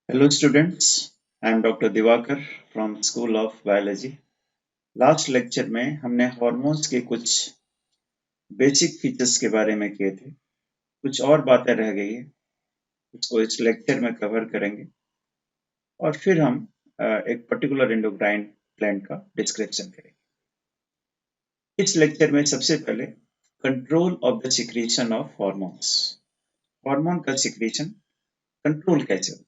Hello students, I am Dr. Divakar from School of Biology. Last lecture में हमने hormones के कुछ basic features के बारे में किए थे। कुछ और बातें रह गई है, उसको इस लेक्चर में कवर करेंगे और फिर हम एक पर्टिकुलर एंडोक्राइन ग्लैंड का डिस्क्रिप्शन करेंगे। इस लेक्चर में सबसे पहले control of the secretion of hormones. Hormone का सिक्रीशन कंट्रोल कैसे होता है?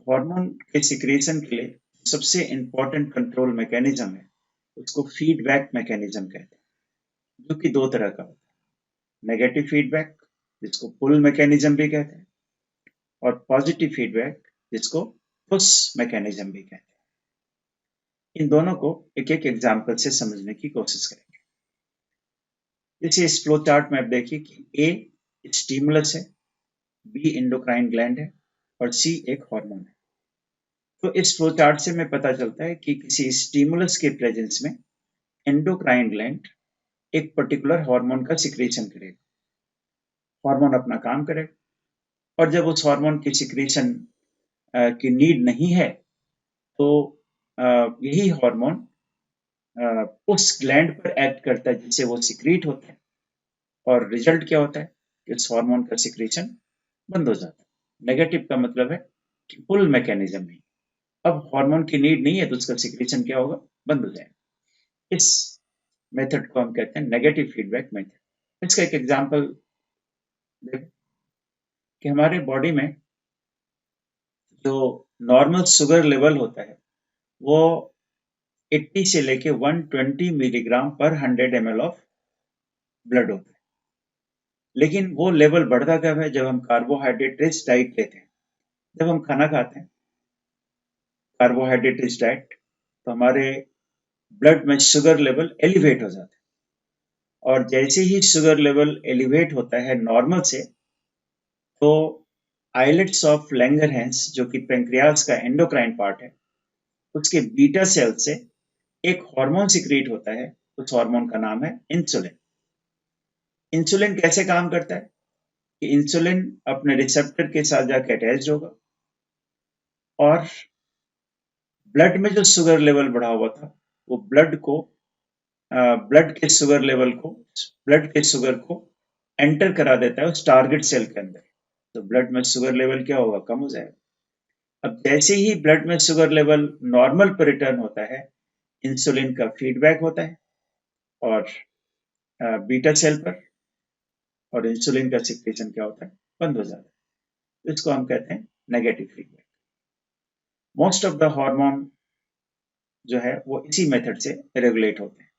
हार्मोन के सिक्रीशन के लिए सबसे इंपॉर्टेंट कंट्रोल मैकेनिज्म है, उसको फीडबैक मैकेनिज्म कहते हैं, जो कि दो तरह का होता है। नेगेटिव फीडबैक, जिसको पुल मैकेनिज्म भी कहते हैं, और पॉजिटिव फीडबैक, जिसको पुश मैकेनिज्म भी कहते हैं। इन दोनों को एक एक एग्जाम्पल से समझने की कोशिश करेंगे। जैसे इस फ्लो चार्ट में आप देखिए कि ए स्टिमुलस है, बी एंडोक्राइन ग्लैंड है और सी एक हार्मोन है। तो इस फ्लो चार्ट से हमें पता चलता है कि किसी स्टिमुलस के प्रेजेंस में एंडोक्राइन ग्लैंड एक पर्टिकुलर हार्मोन का सिक्रीशन करेगा। हार्मोन अपना काम करेगा और जब उस हार्मोन की सिक्रीशन की नीड नहीं है तो यही हार्मोन उस ग्लैंड पर एक्ट करता है जिससे वो सिक्रीट होता है, और रिजल्ट क्या होता है कि उस हार्मोन का सिक्रीशन बंद हो जाता है। नेगेटिव का मतलब है कि पुल मैकेनिज्म नहीं, अब हार्मोन की नीड नहीं है तो उसका सिक्रीशन क्या होगा, बंद हो जाएगा। इस मेथड को हम कहते हैं नेगेटिव फीडबैक मेथड। इसका एक एग्जांपल देखो कि हमारे बॉडी में जो नॉर्मल शुगर लेवल होता है वो 80 से लेके 120 मिलीग्राम पर 100 ml ऑफ ब्लड होता है। लेकिन वो लेवल बढ़ता कब है, जब हम कार्बोहाइड्रेट रिच डाइट लेते हैं। जब हम खाना खाते हैं कार्बोहाइड्रेट रिच डाइट, तो हमारे ब्लड में शुगर लेवल एलिवेट हो जाता है, और जैसे ही शुगर लेवल एलिवेट होता है नॉर्मल से, तो आइलेट्स ऑफ लैंगरहैंस, जो कि पेंक्रियाज का एंडोक्राइन पार्ट है, उसके बीटा सेल से एक हार्मोन सिक्रीट होता है। उस हार्मोन का नाम है इंसुलिन। इंसुलिन कैसे काम करता है कि इंसुलिन अपने रिसेप्टर के साथ जाके अटैच होगा और ब्लड में जो शुगर लेवल बढ़ा हुआ था वो ब्लड के शुगर लेवल को ब्लड के शुगर को एंटर करा देता है उस टारगेट सेल के अंदर। तो ब्लड में शुगर लेवल क्या होगा, कम हो जाएगा। अब जैसे ही ब्लड में शुगर लेवल नॉर्मल पर रिटर्न होता है, इंसुलिन का फीडबैक होता है और बीटा सेल पर, और इंसुलिन का सिक्रेशन क्या होता है, बंद हो जाता है। इसको हम कहते हैं negative feedback. Most of the hormone जो है वो इसी मेथड से रेगुलेट होते हैं,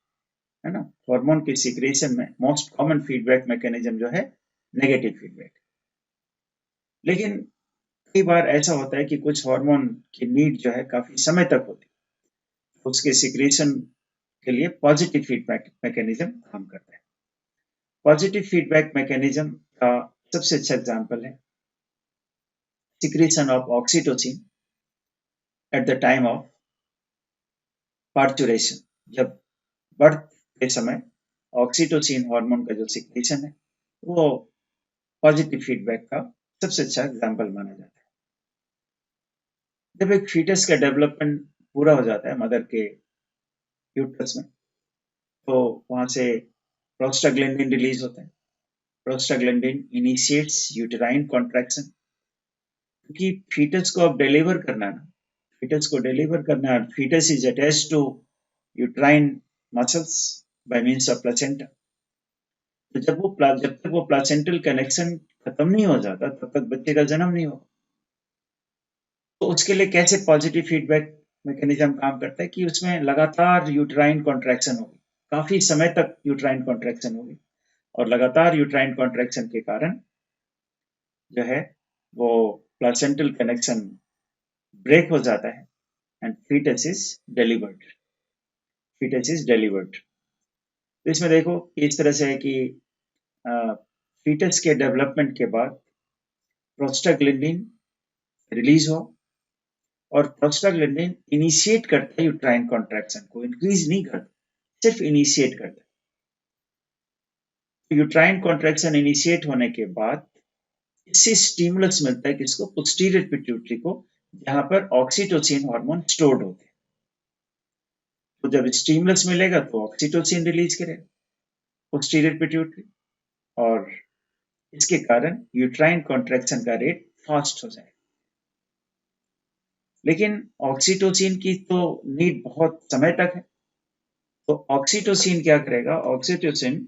है ना। हार्मोन की सिक्रेशन में मोस्ट कॉमन फीडबैक मैकेनिज्म जो है नेगेटिव फीडबैक। लेकिन कई बार ऐसा होता है कि कुछ हार्मोन की नीड जो है काफी समय तक होती है, उसके सिक्रेशन के लिए पॉजिटिव फीडबैक मैकेनिज्म काम करता है। पॉजिटिव फीडबैक मैकेनिज्म का सबसे अच्छा एग्जांपल है secretion of oxytocin at the time of parturition. जब बर्थ के समय ऑक्सीटोसिन हार्मोन का जो सिक्रेशन है वो पॉजिटिव फीडबैक का सबसे अच्छा एग्जाम्पल माना जाता है। जब एक फीटस का डेवलपमेंट पूरा हो जाता है मदर के यूट्रस में, तो वहां से प्रोस्टाग्लैंडिन रिलीज होता है। प्रोस्टाग्लैंडिन इनिशिएट्स यूटेराइन कॉन्ट्रैक्शन, क्योंकि फीटस को अब डिलीवर करना है ना, फीटस को डिलीवर करना है। Foetus is attached to uterine muscles by means of placenta. तो जब तक वो प्लासेंटल कनेक्शन खत्म नहीं हो जाता तब तक बच्चे का जन्म नहीं होगा। तो उसके लिए कैसे पॉजिटिव फीडबैक मैकेनिज्म काम करता है कि उसमें लगातार यूट्राइन कॉन्ट्रैक्शन होगी, काफी समय तक यूट्राइन कॉन्ट्रैक्शन होगी, और लगातार यूट्राइन कॉन्ट्रैक्शन के कारण जो है वो प्लासेंटल कनेक्शन ब्रेक हो जाता है and foetus is delivered. Foetus is delivered. तो इसमें देखो इस तरह से है कि फीटस के डेवलपमेंट के बाद प्रोस्टाग्लैंडिन रिलीज हो, और प्रोस्टाग्लैंडिन इनिशिएट करता है यूट्राइन कॉन्ट्रैक्शन को, इंक्रीज नहीं करता, सिर्फ इनिशिएट करता है। यूट्राइन कॉन्ट्रैक्शन इनिशिएट होने के बाद इससे स्टिमुलस मिलता है किसको, पोस्टीरियर पिट्यूटरी को, जहां पर ऑक्सीटोसिन हार्मोन स्टोर्ड होते हैं। तो जब स्टिमुलस मिलेगा तो ऑक्सीटोसिन रिलीज करेगा पोस्टीरियर पिट्यूटरी, और इसके कारण यूट्राइन कॉन्ट्रैक्शन का रेट फास्ट हो जाए। लेकिन ऑक्सीटोसिन की तो नीड बहुत समय तक है, तो ऑक्सीटोसिन क्या करेगा, ऑक्सीटोसिन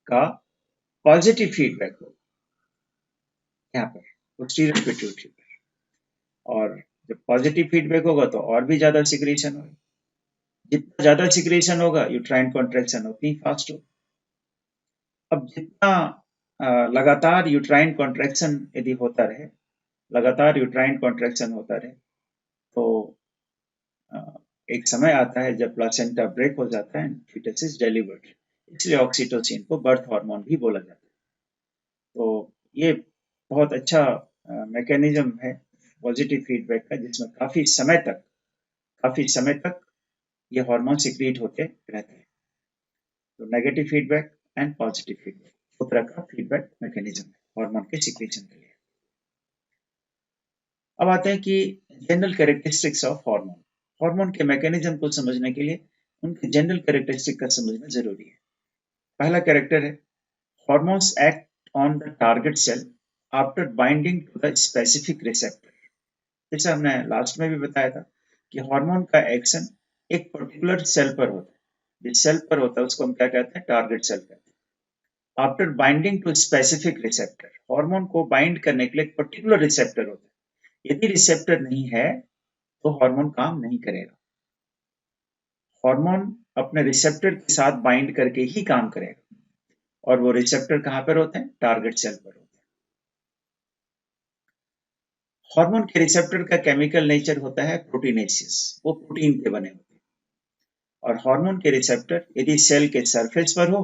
का पॉजिटिव फीडबैक हो यहाँ पर पोस्टीरियर पिट्यूटरी पर, और जब पॉजिटिव फीडबैक होगा तो और भी ज्यादा सिक्रेशन होगा। जितना ज्यादा सिक्रेशन होगा यूट्राइन कॉन्ट्रैक्शन उतनी फास्ट होगी। अब जितना लगातार यूट्राइन कॉन्ट्रैक्शन यदि होता रहे, लगातार यूट्राइन कॉन्ट्रैक्शन होता रहे, तो एक समय आता है जब प्लासेंटा ब्रेक हो जाता है, फीटस इज डिलीवर्ड। इसलिए ऑक्सीटोसिन को बर्थ हार्मोन भी बोला जाता है। तो ये बहुत अच्छा मैकेनिज्म है पॉजिटिव फीडबैक का, जिसमें काफी समय तक ये हार्मोन सिक्रीट होते रहते हैं। तो negative feedback and positive feedback, दो तरह का फीडबैक मैकेनिज्म है हार्मोन के सिक्रीशन के लिए। अब आते हैं कि general characteristics of hormone. Hormone के मैकेनिज्म को समझने के लिए उनके जनरल कैरेक्टरिस्टिक का समझना जरूरी है। पहला कैरेक्टर है, hormones act on the target cell after binding to the specific receptor. जैसे हमने लास्ट में भी बताया था कि हार्मोन का एक्शन एक पर्टिकुलर सेल पर होता है। जिस सेल पर होता है उसको हम क्या कहते हैं, टारगेट सेल कहते हैं। After binding to specific receptor, hormone को बाइंड करने के लिए एक पर्टिकुलर रिसेप्टर होता है। यदि रिसेप्टर नहीं है तो हार्मोन काम नहीं करेगा। हार्मोन अपने रिसेप्टर के साथ बाइंड करके ही काम करेगा, और वो रिसेप्टर कहां पर होते हैं, टारगेट सेल पर होते हैं। हार्मोन के रिसेप्टर का केमिकल नेचर होता है प्रोटीनेसियस, वो प्रोटीन के बने होते हैं। और हार्मोन के रिसेप्टर यदि सेल के सरफेस पर हो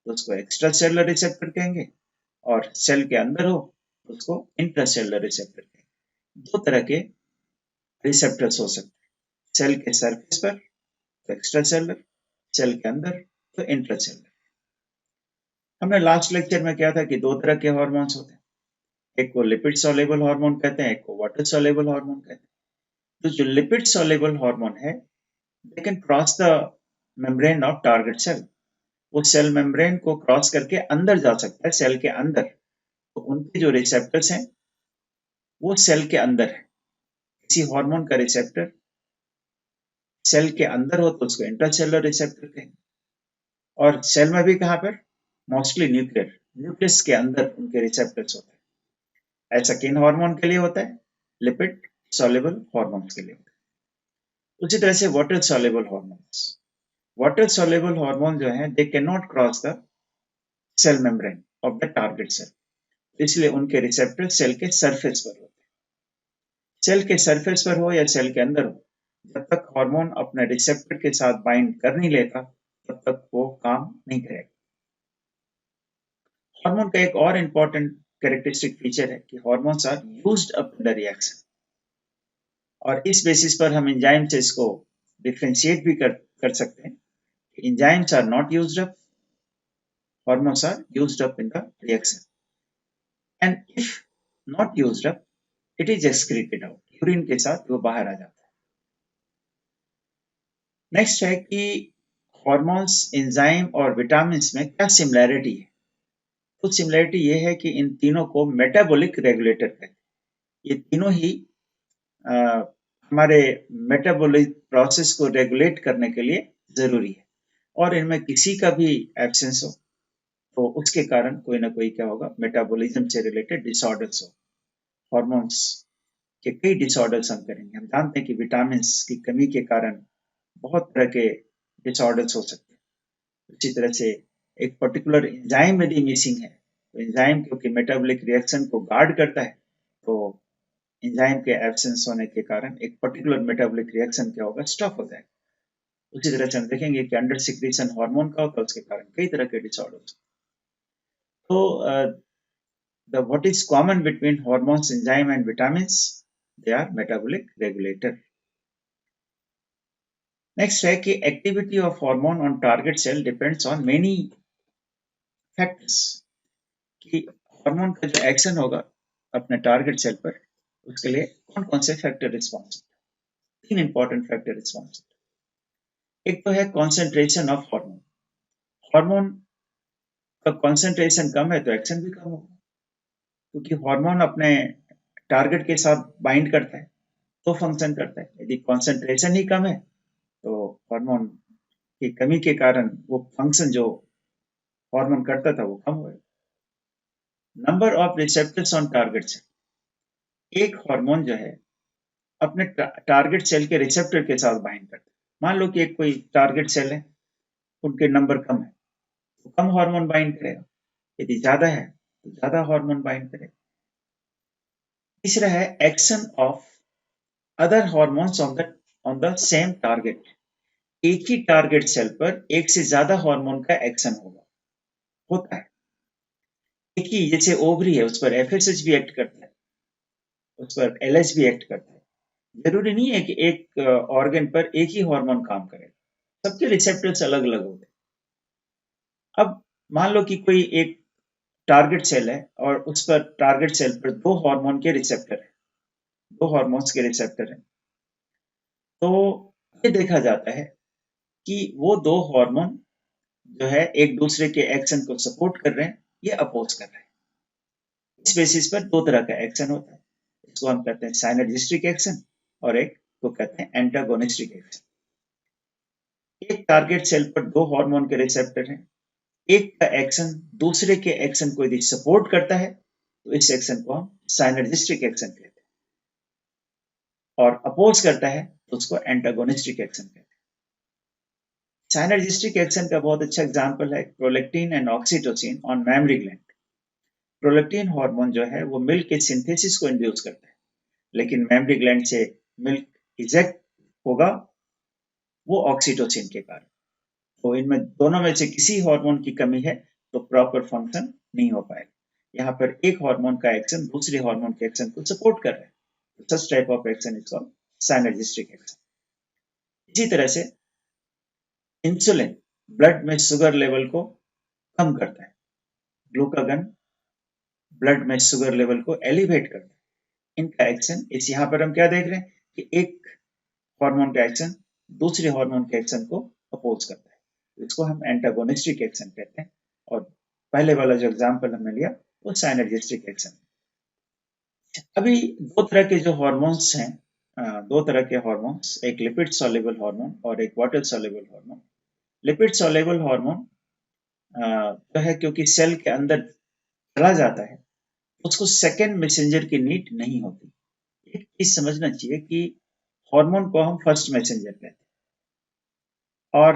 तो उसको एक्स्ट्रा सेलुलर रिसेप्टर कहेंगे, और सेल के अंदर हो तो उसको इंट्रासेलुलर रिसेप्टर कहेंगे। दो तरह के रिसेप्टर्स हो सकते हैं, सेल के सरफेस पर तो एक्स्ट्रा सेलुलर, सेल के अंदर तो इंट्रासेलुलर। हमने लास्ट लेक्चर में क्या था कि दो तरह के हार्मोन्स होते हैं, एक को लिपिड सॉल्युबल हार्मोन कहते हैं, एक को वाटर सॉल्युबल हार्मोन कहते हैं। तो जो लिपिड सॉल्युबल हार्मोन है, they can cross the membrane of target cell, वो सेल मेम्ब्रेन को क्रॉस करके अंदर जा सकता है, सेल के अंदर। तो उनके जो रिसेप्टर्स हैं वो सेल के अंदर है। किसी हार्मोन का रिसेप्टर सेल के अंदर हो तो उसको इंट्रासेलुलर रिसेप्टर कहेंगे, और सेल में भी कहां पर, मोस्टली न्यूक्लियस के अंदर उनके रिसेप्टर्स होते हैं। ऐसा किन हार्मोन के लिए होता है, लिपिड सॉल्युबल हार्मोन्स के लिए होता है। उसी तरह से वाटर सॉल्युबल हार्मोन जो है, they can not cross the cell membrane of the target cell, इसलिए उनके रिसेप्टर सेल के सरफेस पर होते हैं। सेल के सरफेस पर हो या सेल के अंदर हो, जब तक हार्मोन अपने रिसेप्टर के साथ बाइंड कर नहीं लेता तब तक वो काम नहीं करेगा। हार्मोन का एक और इंपॉर्टेंट कैरेक्टरिस्टिक फीचर है कि hormones are used up in the reaction, और इस बेसिस पर हम एंजाइम से इसको डिफरेंशिएट भी कर सकते हैं। Enzymes are not used up, hormones are used up in the reaction, and if not used up it is excreted out, urine के साथ वो बाहर आ जाता है। नेक्स्ट है कि हार्मोन्स, एंजाइम और विटामिन में क्या सिमिलैरिटी है। तो सिमिलैरिटी ये है कि इन तीनों को मेटाबॉलिक रेगुलेटर कहते हैं। ये तीनों ही अ, हमारे मेटाबॉलिक प्रोसेस को रेगुलेट करने के लिए जरूरी है, और इनमें किसी का भी एब्सेंस हो तो उसके कारण कोई ना कोई क्या होगा, मेटाबॉलिज्म से रिलेटेड डिसऑर्डर्स हो। हार्मोन्स के कई डिसऑर्डर्स हम करेंगे। हम जानते हैं कि विटामिन की कमी के कारण बहुत तरह के डिसऑर्डर्स हो सकते हैं। उसी तरह से एक पर्टिकुलर एंजाइम यदि मिसिंग है, तो एंजाइम क्योंकि मेटाबॉलिक रिएक्शन को गार्ड करता है, तो एंजाइम के एब्सेंस होने के कारण एक पर्टिकुलर मेटाबॉलिक रिएक्शन क्या होगा, स्टॉप हो जाएगा। उसी तरह से हम देखेंगे कि अंडर सिक्रीशन हार्मोन का होता है, उसके कारण कई तरह के डिसऑर्डर्स। तो the what is common between hormones, enzyme and vitamins, they are metabolic regulator. Next है कि activity of hormone on target cell depends on many factors, कि हार्मोन का जो एक्शन होगा अपने टारगेट सेल पर, उसके लिए कौन कौन से factor responsible? 3 important factor responsible. एक तो है कॉन्सेंट्रेशन ऑफ हार्मोन। हार्मोन का कॉन्सेंट्रेशन कम है तो एक्शन भी कम होगा, क्योंकि हार्मोन अपने टारगेट के साथ बाइंड करता है तो फंक्शन करता है। यदि कॉन्सेंट्रेशन ही कम है तो हार्मोन की कमी के कारण वो फंक्शन जो हार्मोन करता था वो कम होगा। Number of receptors on target cell. एक हार्मोन जो है अपने टारगेट सेल के रिसेप्टर के साथ बाइंड करता है। मान लो कि एक कोई टारगेट सेल है, उनके नंबर कम है तो कम हार्मोन बाइंड करेगा, यदि ज्यादा है तो ज्यादा हार्मोन बाइंड करेगा। तीसरा है action of other hormones on the same target. एक ही टारगेट सेल पर एक से ज्यादा हार्मोन का एक्शन होता है। एक ही, जैसे ओवरी है, उस पर एफएसएच भी एक्ट करता है, उस पर एलएच भी एक्ट करता है। जरूरी नहीं है कि एक ऑर्गन पर एक ही हार्मोन काम करे, सबके रिसेप्टर्स अलग अलग होते हैं। अब मान लो कि कोई एक टारगेट सेल है और उस पर टारगेट सेल पर दो हार्मोन के रिसेप्टर है, दो हार्मोन्स के रिसेप्टर हैं। तो ये देखा जाता है कि वो दो हार्मोन जो है एक दूसरे के एक्शन को सपोर्ट कर रहे हैं, ये अपोज कर रहे हैं। इस बेसिस पर दो तरह का एक्शन होता है। इसको हम कहते हैं साइनर्जिस्टिक एक्शन और एक को कहते हैं एंटागोनिस्टिक एक्शन। एक टारगेट सेल पर दो हार्मोन के रिसेप्टर हैं, एक का एक्शन दूसरे के एक्शन को यदि सपोर्ट करता है तो इस एक्शन को हम साइनर्जिस्टिक एक्शन कहते हैं, और अपोज करता है तो उसको एंटागोनिस्टिक एक्शन कहते हैं। साइनर्जिस्टिक एक्शन का बहुत अच्छा एग्जांपल है prolactin and oxytocin on mammary gland. Prolactin hormone जो है वो मिल्क के सिंथेसिस को इंड्यूस करता है, लेकिन मैमरी ग्लैंड से मिल्क इजेक्ट होगा वो ऑक्सीटोसिन के कारण। तो इनमें दोनों में से किसी हार्मोन की कमी है तो प्रॉपर फंक्शन नहीं हो पाएगा। यहाँ पर एक हार्मोन का एक्शन दूसरे हार्मोन के एक्शन को सपोर्ट कर रहा है, such type of action is called synergistic action. इसी तरह से इंसुलिन ब्लड में शुगर लेवल को कम करता है, ग्लूकागन ब्लड में शुगर लेवल को एलिवेट करता है। इनका एक्शन इस यहाँ पर हम क्या देख रहे हैं कि एक हार्मोन का एक्शन दूसरे हार्मोन के एक्शन को अपोज करता है, इसको हम एंटागोनिस्टिक एक्शन कहते हैं। और पहले वाला जो एग्जांपल हमने लिया वो साइनर्जिस्टिक एक्शन। अभी दो तरह के जो हार्मोन्स हैं, दो तरह के हार्मोन्स, एक लिपिड सॉल्युबल हार्मोन और एक water soluble hormone. Lipid soluble hormone जो है क्योंकि सेल के अंदर चला जाता है, उसको सेकेंड मैसेंजर की नीड नहीं होती। एक चीज समझना चाहिए कि हार्मोन को हम फर्स्ट मैसेंजर कहते हैं, और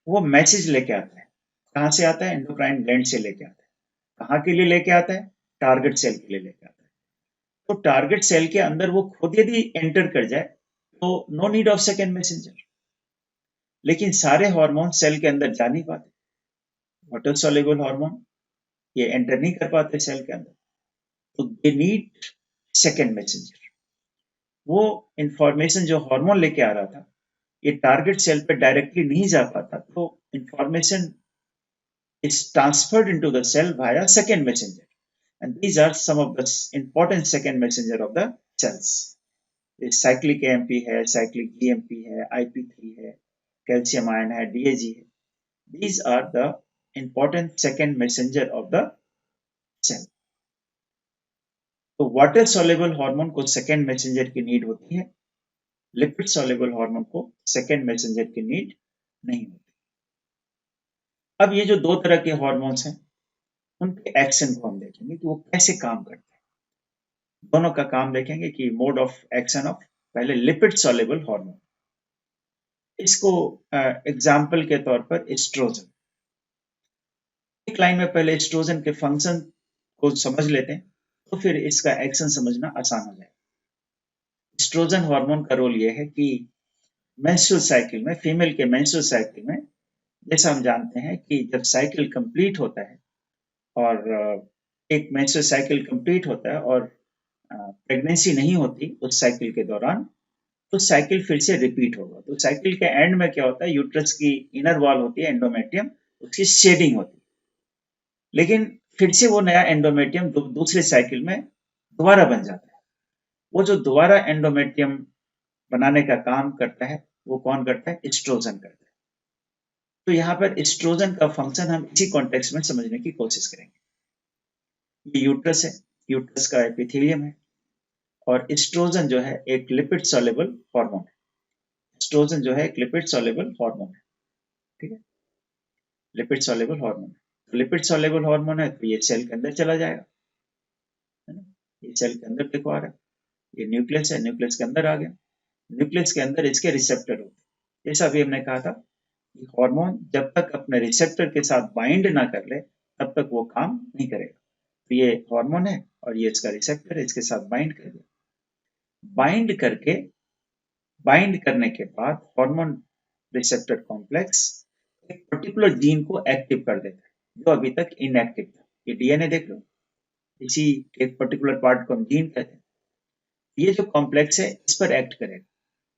वो मैसेज लेके आता है। कहाँ से आता है? एंडोक्राइन ग्लैंड से लेके आता है। कहाँ के लिए लेके आता है? टारगेट सेल के लिए लेके आता है। तो टारगेट सेल के अंदर वो खुद यदि एंटर कर जाए तो no need of second messenger. लेकिन सारे हार्मोन सेल के अंदर जा नहीं पाते, वाटर सॉल्युबल हार्मोन ये एंटर नहीं कर पाते सेल के अंदर, तो दे नीड सेकेंड मैसेंजर। वो इंफॉर्मेशन जो हार्मोन लेके आ रहा था ये टारगेट सेल पे डायरेक्टली नहीं जा पाता, तो information is transferred into the cell via second messenger, and these are some of the important second messenger of the cells. Cyclic AMP है, साइक्लिक जीएमपी है, आईपी3 है, कैल्शियम आयन है, डीएजी है। these are the important second messenger of the cell. तो water soluble hormone को second messenger की need होती है, लिपिड सॉल्युबल हार्मोन को सेकेंड मैसेंजर की नीड नहीं होती। अब ये जो दो तरह के हार्मोन्स हैं उनके एक्शन को हम देखेंगे कि वो कैसे काम करते हैं। दोनों का काम देखेंगे कि मोड ऑफ एक्शन ऑफ पहले लिपिड सॉल्युबल हार्मोन, इसको एग्जाम्पल के तौर पर एस्ट्रोजन। एक लाइन में पहले एस्ट्रोजन के फंक्शन को समझ लेते हैं तो फिर इसका एक्शन समझना आसान हो जाएगा। एस्ट्रोजन हार्मोन का रोल यह है कि मेंस्ट्रुअल साइकिल में, फीमेल के मेंस्ट्रुअल साइकिल में, जैसा हम जानते हैं कि जब साइकिल कंप्लीट होता है और एक मेंस्ट्रुअल साइकिल कंप्लीट होता है और प्रेगनेंसी नहीं होती उस साइकिल के दौरान, तो साइकिल फिर से रिपीट होगा। तो साइकिल के एंड में क्या होता है, यूट्रस की इनर वॉल होती है एंडोमेट्रियम, उसकी शेडिंग होती है। लेकिन फिर से वो नया एंडोमेट्रियम दूसरे साइकिल में दोबारा बन जाता है। वो जो दोबारा एंडोमेट्रियम बनाने का काम करता है वो कौन करता है? एस्ट्रोजन करता है। तो यहाँ पर एस्ट्रोजन का फंक्शन हम इसी कॉन्टेक्स्ट में समझने की कोशिश करेंगे। ये यूट्रस है, यूट्रस का एपिथेलियम है, और एस्ट्रोजन जो है एक लिपिड सॉल्युबल हार्मोन है। एस्ट्रोजन जो है एक लिपिड सॉल्युबल हार्मोन है, ठीक है, लिपिड सॉल्युबल हार्मोन है। तो लिपिड सॉल्युबल हार्मोन है तो ये सेल के अंदर चला जाएगा, है ना। ये सेल के अंदर देखो आ रहा है, ये न्यूक्लियस है, न्यूक्लियस के अंदर आ गया। न्यूक्लियस के अंदर इसके रिसेप्टर होते हैं। जैसा अभी हमने कहा था कि हार्मोन जब तक अपने रिसेप्टर के साथ बाइंड ना कर ले तब तक वो काम नहीं करेगा। तो ये हार्मोन है और ये इसका रिसेप्टर है, इसके साथ बाइंड कर दिया। बाइंड करके बाइंड करने के बाद हार्मोन रिसेप्टर कॉम्प्लेक्स एक पर्टिकुलर जीन को एक्टिव कर देता है जो अभी तक इनएक्टिव था। ये डीएनए देख लो, इसी एक पर्टिकुलर पार्ट को हम जीन कहते हैं। ये जो कॉम्प्लेक्स है इस पर एक्ट करेगा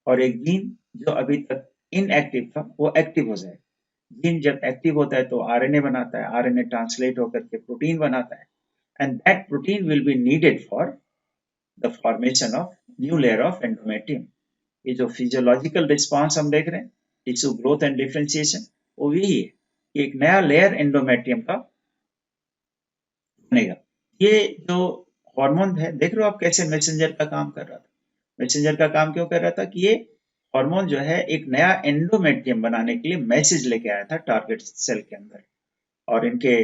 और एक जीन जो अभी तक इनएक्टिव था वो एक्टिव हो जाएगा। जीन जब एक्टिव होता है तो आरएनए बनाता है, आरएनए ट्रांसलेट होकर के प्रोटीन बनाता है, and that protein will be needed for the formation of new layer of endometrium. ये जो फिजियोलॉजिकल रिस्पॉन्स हम देख रहे हैं, टिश्यू ग्रोथ एंड डिफरेंशिएशन, वो यही है कि एक नया लेयर एंडोमेट्रियम का बनेगा। ये जो हार्मोन है देख रहे हो आप कैसे मैसेंजर का काम कर रहा था। मैसेंजर का काम क्यों कर रहा था कि ये हार्मोन जो है एक नया एंडोमेट्रियम बनाने के लिए मैसेज लेके आया था टारगेट सेल के अंदर। और इनके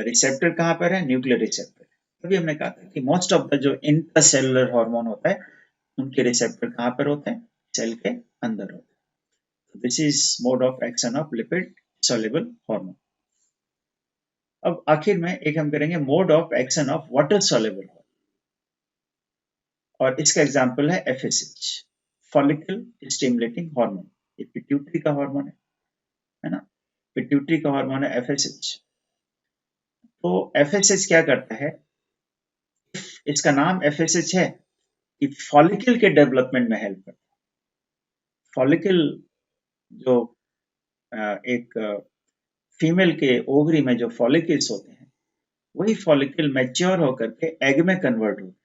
रिसेप्टर कहाँ पर है? Nuclear receptor. तभी हमने कहा था कि मोस्ट ऑफ द जो इंट्रासेलुलर हार्मोन होता है उनके रिसेप्टर कहाँ पर होते हैं? सेल के अंदर होते हैं। This is mode of action of lipid soluble hormone. अब आखिर में एक हम करेंगे mode of action of water soluble hormone, और इसका एग्जांपल है एफएसएच, फॉलिकल स्टिमुलेटिंग हार्मोन। ये पिट्यूटरी का हार्मोन है ना, पिट्यूटरी का हार्मोन है एफएसएच। तो एफएसएच क्या करता है? इसका नाम एफएसएच है कि फॉलिकल के डेवलपमेंट में हेल्प करता है। फॉलिकल जो एक फीमेल के ओवरी में जो फॉलिकल्स होते हैं वही फॉलिकल मैच्योर होकर के एग में कन्वर्ट होते हैं,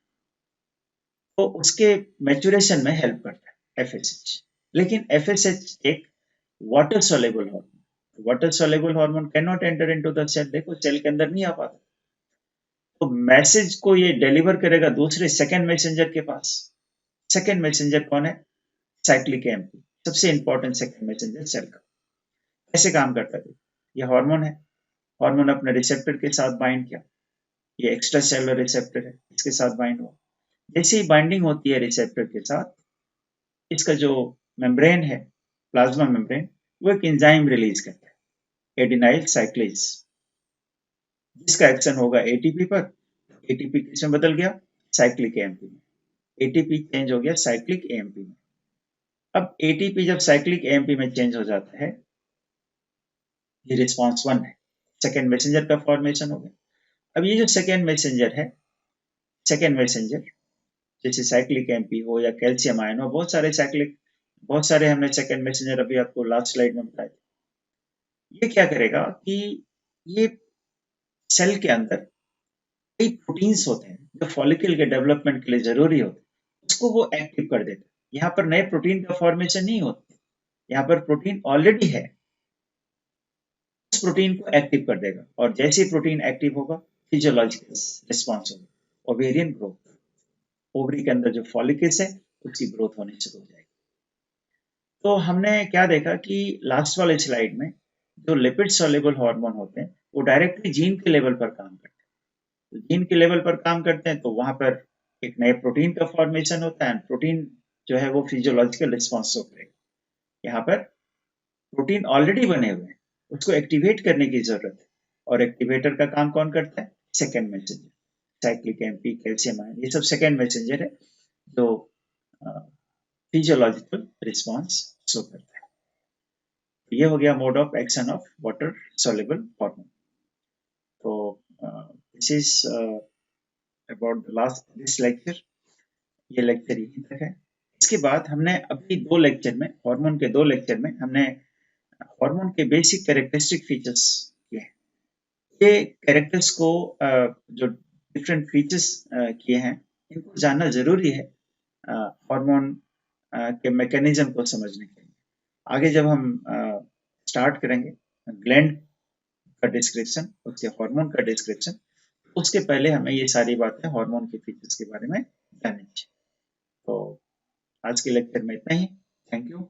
तो उसके मैच्योरेशन में हेल्प करता है एफएसएच। लेकिन एफएसएच एक water soluble hormone, water soluble hormone can not enter into the cell. देखो सेल के अंदर नहीं आ पाता, तो मैसेज को ये डिलीवर करेगा दूसरे सेकंड मैसेंजर के पास। सेकंड मैसेंजर कौन है? साइक्लिक एएमपी, सबसे इंपॉर्टेंट सेकंड मैसेंजर सेल का। कैसे काम करता है? ये हार्मोन है, हार्मोन अपने रिसेप्टर के साथ बाइंड किया, ये एक्स्ट्रा सेलुलर रिसेप्टर है, इसके साथ बाइंड हुआ। जैसे ही बाइंडिंग होती है रिसेप्टर के साथ, इसका जो मेम्ब्रेन है, प्लाज्मा मेम्ब्रेन, वो एक एंजाइम रिलीज करता है, एडिनाइल साइक्लेज, जिसका एक्शन होगा एटीपी पर। एटीपी किसमें बदल गया? साइक्लिक एएमपी में। एटीपी चेंज हो गया साइक्लिक एएमपी में। अब एटीपी जब साइक्लिक एएमपी में चेंज हो जाता है, ये रिस्पॉन्स 1 है, सेकेंड मैसेंजर का फॉर्मेशन हो गया। अब ये जो सेकेंड मैसेंजर है, सेकेंड मैसेंजर जैसे साइक्लिक एएमपी हो या कैल्शियम आयन हो, बहुत सारे हमने सेकेंड मैसेंजर अभी आपको लास्ट स्लाइड में बताए थे। ये क्या करेगा कि ये सेल के अंदर कई प्रोटीन्स होते हैं जो फॉलिकल के डेवलपमेंट के लिए जरूरी होते हैं, उसको वो एक्टिव कर देते हैं। यहाँ पर नए प्रोटीन का फॉर्मेशन नहीं होता, यहाँ पर प्रोटीन ऑलरेडी है, उस प्रोटीन को एक्टिव कर देगा, और जैसे ही प्रोटीन एक्टिव होगा फिजियोलॉजिकल रिस्पॉन्स होगा, ओवेरियन ग्रोथ, ओवरी के अंदर जो फॉलिकल्स है उसकी ग्रोथ होनी शुरू हो जाएगी। तो हमने क्या देखा कि लास्ट वाले स्लाइड में जो लिपिड सॉल्युबल हार्मोन होते हैं वो डायरेक्टली जीन के लेवल पर काम करते हैं। तो जीन के लेवल पर काम करते हैं तो वहां पर एक नए प्रोटीन का फॉर्मेशन होता है, प्रोटीन जो है वो फिजियोलॉजिकल रिस्पॉन्स शो करेगा। यहाँ पर प्रोटीन ऑलरेडी बने हुए हैं, उसको एक्टिवेट करने की जरूरत है, और एक्टिवेटर का काम कौन करता है? Second messenger, cyclic AMP, calcium ion, ये सब सेकेंड मैसेंजर है जो फिजियोलॉजिकल रिस्पॉन्स शो करता है। तो ये हो गया mode of action of water soluble hormone. तो this is about the last this lecture. ये लेक्चर यहीं तक है। इसके बाद हमने अभी दो लेक्चर में, हार्मोन के दो लेक्चर में हमने हार्मोन के बेसिक कैरेक्टरिस्टिक फीचर्स किए हैं। ये कैरेक्टर्स को जो डिफरेंट फीचर्स किए हैं, इनको जानना ज़रूरी है हार्मोन के मैकेनिज्म को समझने के लिए। आगे जब हम स्टार्ट करेंगे ग्लैंड का डिस्क्रिप्शन, उसके हार्मोन का डिस्क्रिप्शन, उसके पहले हमें ये सारी बातें हार्मोन के फीचर्स के बारे में जाननी चाहिए। तो आज के लेक्चर में इतना ही। Thank you.